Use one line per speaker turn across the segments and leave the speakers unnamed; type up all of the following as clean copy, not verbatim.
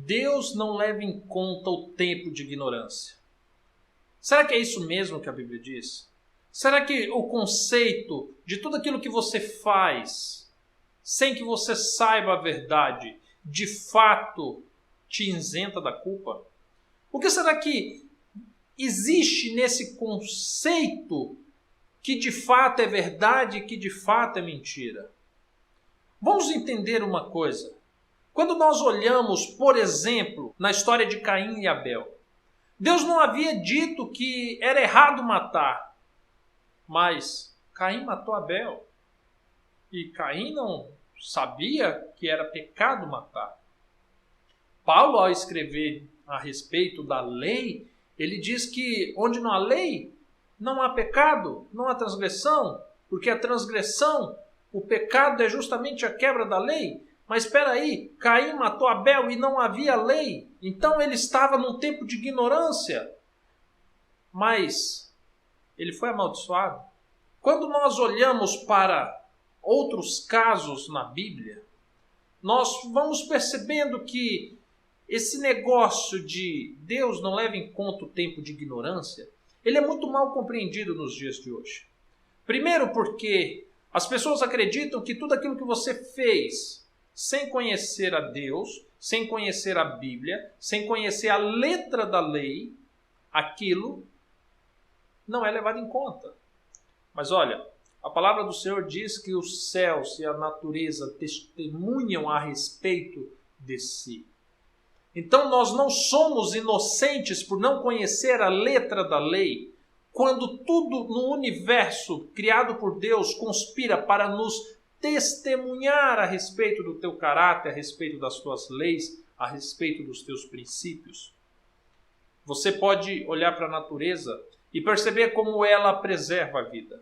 Deus não leva em conta o tempo de ignorância. Será que é isso mesmo que a Bíblia diz? Será que o conceito de tudo aquilo que você faz, sem que você saiba a verdade, de fato te isenta da culpa? O que será que existe nesse conceito que de fato é verdade e que de fato é mentira? Vamos entender uma coisa. Quando nós olhamos, por exemplo, na história de Caim e Abel, Deus não havia dito que era errado matar, mas Caim matou Abel. E Caim não sabia que era pecado matar. Paulo, ao escrever a respeito da lei, ele diz que onde não há lei, não há pecado, não há transgressão, porque a transgressão, o pecado é justamente a quebra da lei. Mas espera aí, Caim matou Abel e não havia lei, então ele estava num tempo de ignorância, mas ele foi amaldiçoado. Quando nós olhamos para outros casos na Bíblia, nós vamos percebendo que esse negócio de Deus não leva em conta o tempo de ignorância, ele é muito mal compreendido nos dias de hoje. Primeiro porque as pessoas acreditam que tudo aquilo que você fez sem conhecer a Deus, sem conhecer a Bíblia, sem conhecer a letra da lei, aquilo não é levado em conta. Mas olha, a palavra do Senhor diz que os céus e a natureza testemunham a respeito de si. Então nós não somos inocentes por não conhecer a letra da lei, quando tudo no universo criado por Deus conspira para nos testemunhar a respeito do teu caráter, a respeito das tuas leis, a respeito dos teus princípios. Você pode olhar para a natureza e perceber como ela preserva a vida,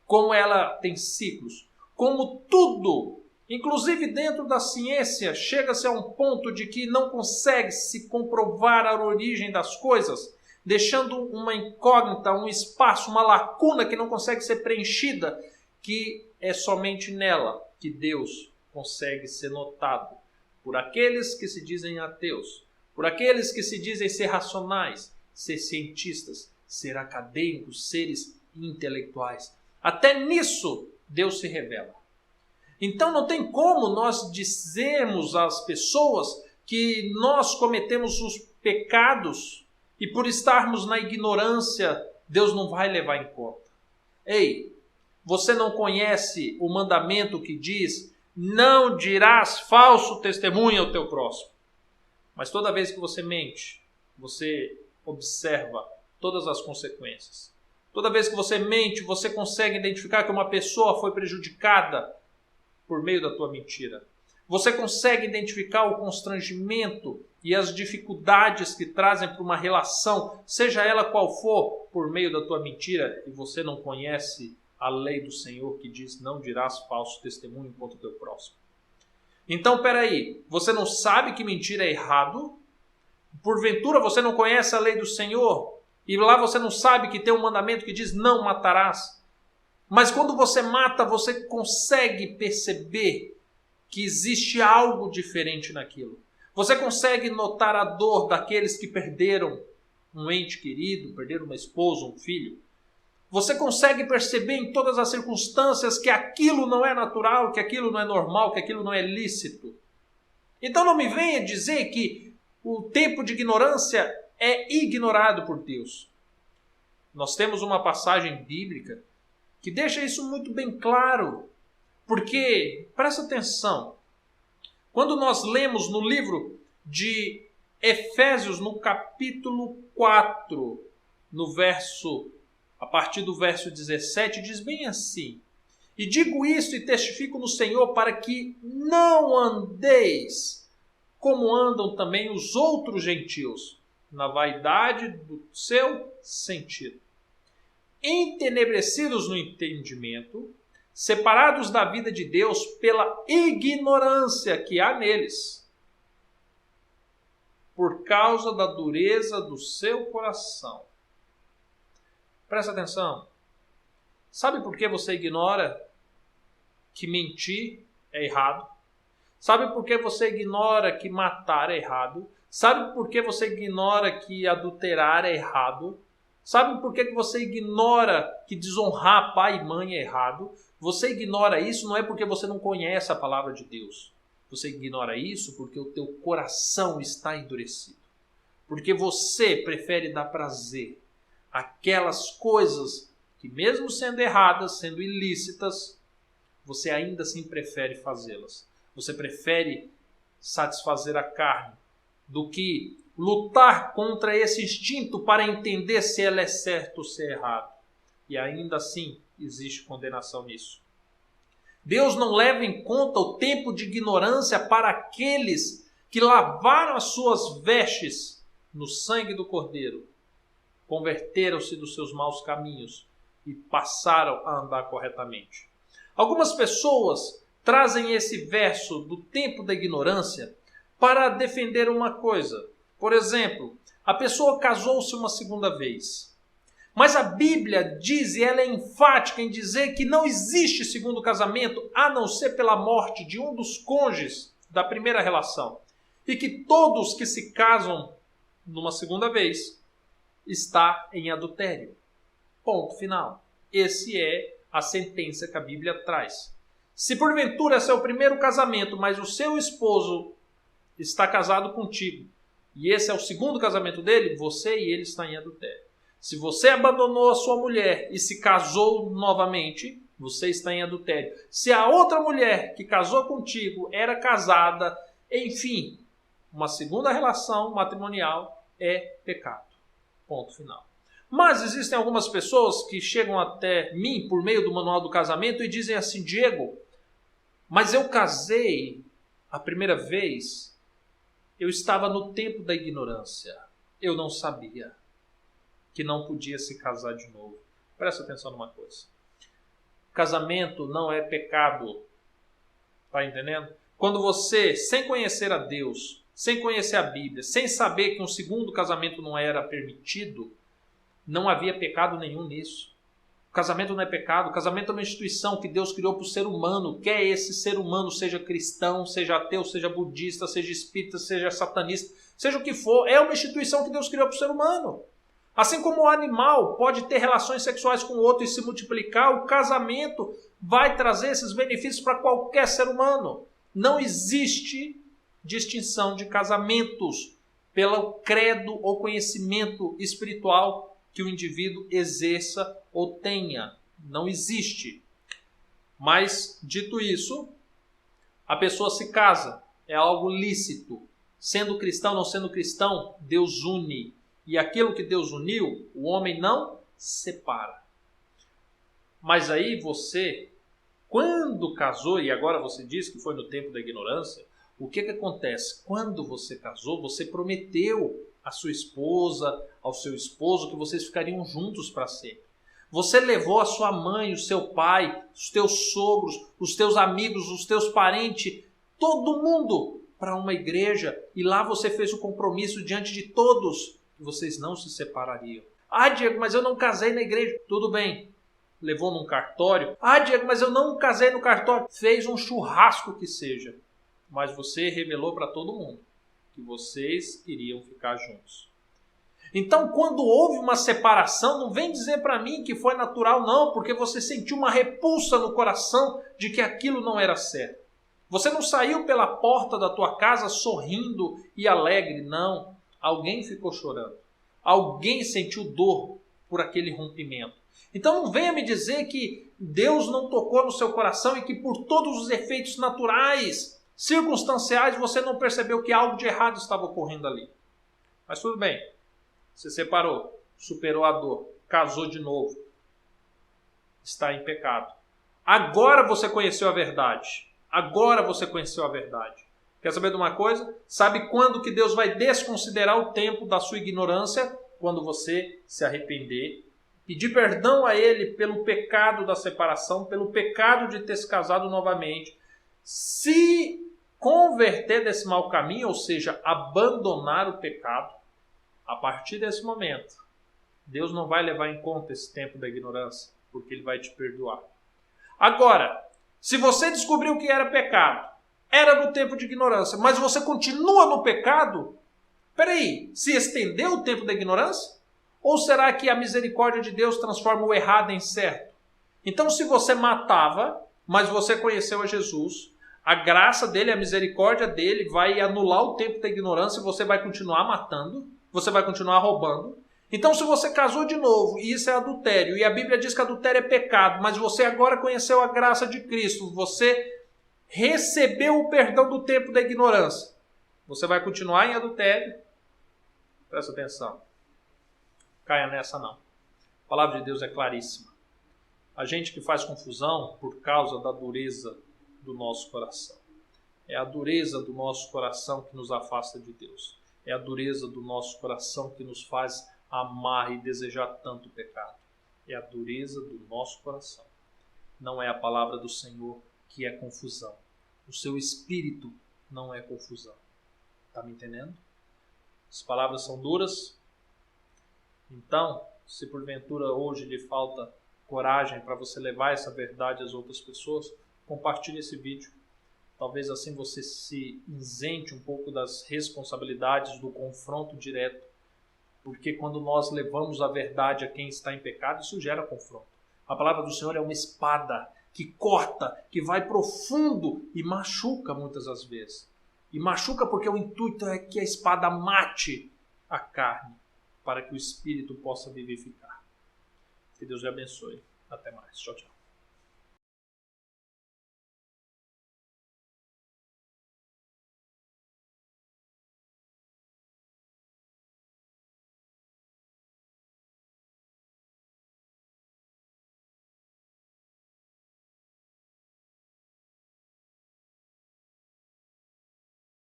como ela tem ciclos, como tudo, inclusive dentro da ciência, chega-se a um ponto de que não consegue se comprovar a origem das coisas, deixando uma incógnita, um espaço, uma lacuna que não consegue ser preenchida, que é somente nela que Deus consegue ser notado por aqueles que se dizem ateus, por aqueles que se dizem ser racionais, ser cientistas, ser acadêmicos, seres intelectuais. Até nisso Deus se revela. Então não tem como nós dizermos às pessoas que nós cometemos os pecados e por estarmos na ignorância, Deus não vai levar em conta. Ei, você não conhece o mandamento que diz: não dirás falso testemunho ao teu próximo. Mas toda vez que você mente, você observa todas as consequências. Toda vez que você mente, você consegue identificar que uma pessoa foi prejudicada por meio da tua mentira. Você consegue identificar o constrangimento e as dificuldades que trazem para uma relação, seja ela qual for, por meio da tua mentira, e você não conhece a lei do Senhor que diz: não dirás falso testemunho contra o teu próximo. Então, peraí, você não sabe que mentira é errado? Porventura você não conhece a lei do Senhor? E lá você não sabe que tem um mandamento que diz: não matarás? Mas quando você mata, você consegue perceber que existe algo diferente naquilo. Você consegue notar a dor daqueles que perderam um ente querido, perderam uma esposa, um filho. Você consegue perceber em todas as circunstâncias que aquilo não é natural, que aquilo não é normal, que aquilo não é lícito. Então não me venha dizer que o tempo de ignorância é ignorado por Deus. Nós temos uma passagem bíblica que deixa isso muito bem claro. Porque, presta atenção, quando nós lemos no livro de Efésios, no capítulo 4, a partir do verso 17, diz bem assim: e digo isto e testifico no Senhor para que não andeis como andam também os outros gentios, na vaidade do seu sentido, entenebrecidos no entendimento, separados da vida de Deus pela ignorância que há neles, por causa da dureza do seu coração. Presta atenção. Sabe por que você ignora que mentir é errado? Sabe por que você ignora que matar é errado? Sabe por que você ignora que adulterar é errado? Sabe por que você ignora que desonrar pai e mãe é errado? Você ignora isso não é porque você não conhece a palavra de Deus. Você ignora isso porque o teu coração está endurecido. Porque você prefere dar prazer àquelas coisas que, mesmo sendo erradas, sendo ilícitas, você ainda assim prefere fazê-las. Você prefere satisfazer a carne do que lutar contra esse instinto para entender se ela é certa ou se é errada. E ainda assim existe condenação nisso. Deus não leva em conta o tempo de ignorância para aqueles que lavaram as suas vestes no sangue do Cordeiro, converteram-se dos seus maus caminhos e passaram a andar corretamente. Algumas pessoas trazem esse verso do tempo da ignorância para defender uma coisa. Por exemplo, a pessoa casou-se uma segunda vez. Mas a Bíblia diz, e ela é enfática em dizer que não existe segundo casamento, a não ser pela morte de um dos cônjuges da primeira relação. E que todos que se casam numa segunda vez está em adultério. Ponto final. Esse é a sentença que a Bíblia traz. Se porventura esse é o primeiro casamento, mas o seu esposo está casado contigo, e esse é o segundo casamento dele, você e ele estão em adultério. Se você abandonou a sua mulher e se casou novamente, você está em adultério. Se a outra mulher que casou contigo era casada, enfim, uma segunda relação matrimonial é pecado. Ponto final. Mas existem algumas pessoas que chegam até mim por meio do manual do casamento e dizem assim: Diego, mas eu casei a primeira vez, eu estava no tempo da ignorância, eu não sabia que não podia se casar de novo. Presta atenção numa coisa. Casamento não é pecado. Tá entendendo? Quando você, sem conhecer a Deus, sem conhecer a Bíblia, sem saber que um segundo casamento não era permitido, não havia pecado nenhum nisso. O casamento não é pecado. O casamento é uma instituição que Deus criou para o ser humano. Quer esse ser humano seja cristão, seja ateu, seja budista, seja espírita, seja satanista, seja o que for. É uma instituição que Deus criou para o ser humano. Assim como o animal pode ter relações sexuais com o outro e se multiplicar, o casamento vai trazer esses benefícios para qualquer ser humano. Não existe distinção de casamentos pelo credo ou conhecimento espiritual que o indivíduo exerça ou tenha. Não existe. Mas, dito isso, a pessoa se casa. É algo lícito. Sendo cristão, não sendo cristão, Deus une. E aquilo que Deus uniu, o homem não separa. Mas aí você, quando casou, e agora você diz que foi no tempo da ignorância, o que acontece? Quando você casou, você prometeu à sua esposa, ao seu esposo, que vocês ficariam juntos para sempre. Você levou a sua mãe, o seu pai, os teus sogros, os teus amigos, os teus parentes, todo mundo para uma igreja, e lá você fez o compromisso diante de todos que vocês não se separariam. Ah, Diego, mas eu não casei na igreja. Tudo bem. Levou num cartório. Ah, Diego, mas eu não casei no cartório. Fez um churrasco que seja. Mas você revelou para todo mundo que vocês iriam ficar juntos. Então, quando houve uma separação, não vem dizer para mim que foi natural, não, porque você sentiu uma repulsa no coração de que aquilo não era certo. Você não saiu pela porta da tua casa sorrindo e alegre, não. Alguém ficou chorando. Alguém sentiu dor por aquele rompimento. Então não venha me dizer que Deus não tocou no seu coração e que por todos os efeitos naturais, circunstanciais, você não percebeu que algo de errado estava ocorrendo ali. Mas tudo bem. Você separou, superou a dor, casou de novo. Está em pecado. Agora você conheceu a verdade. Agora você conheceu a verdade. Quer saber de uma coisa? Sabe quando que Deus vai desconsiderar o tempo da sua ignorância? Quando você se arrepender, pedir perdão a Ele pelo pecado da separação, pelo pecado de ter se casado novamente, se converter desse mau caminho, ou seja, abandonar o pecado. A partir desse momento, Deus não vai levar em conta esse tempo da ignorância, porque Ele vai te perdoar. Agora, se você descobriu que era pecado, era no tempo de ignorância, mas você continua no pecado, peraí, se estendeu o tempo da ignorância? Ou será que a misericórdia de Deus transforma o errado em certo? Então, se você matava, mas você conheceu a Jesus, a graça dele, a misericórdia dele vai anular o tempo da ignorância e você vai continuar matando, você vai continuar roubando. Então, se você casou de novo e isso é adultério, e a Bíblia diz que adultério é pecado, mas você agora conheceu a graça de Cristo, você recebeu o perdão do tempo da ignorância, você vai continuar em adultério? Presta atenção. Caia nessa não. A palavra de Deus é claríssima. A gente que faz confusão por causa da dureza do nosso coração. É a dureza do nosso coração que nos afasta de Deus. É a dureza do nosso coração que nos faz amar e desejar tanto o pecado. É a dureza do nosso coração. Não é a palavra do Senhor que é confusão. O seu espírito não é confusão. Está me entendendo? As palavras são duras. Então, se porventura hoje lhe falta coragem para você levar essa verdade às outras pessoas, compartilhe esse vídeo. Talvez assim você se isente um pouco das responsabilidades do confronto direto. Porque quando nós levamos a verdade a quem está em pecado, isso gera confronto. A palavra do Senhor é uma espada que corta, que vai profundo e machuca muitas das vezes. E machuca porque o intuito é que a espada mate a carne, para que o espírito possa vivificar. Que Deus lhe abençoe. Até mais. Tchau, tchau.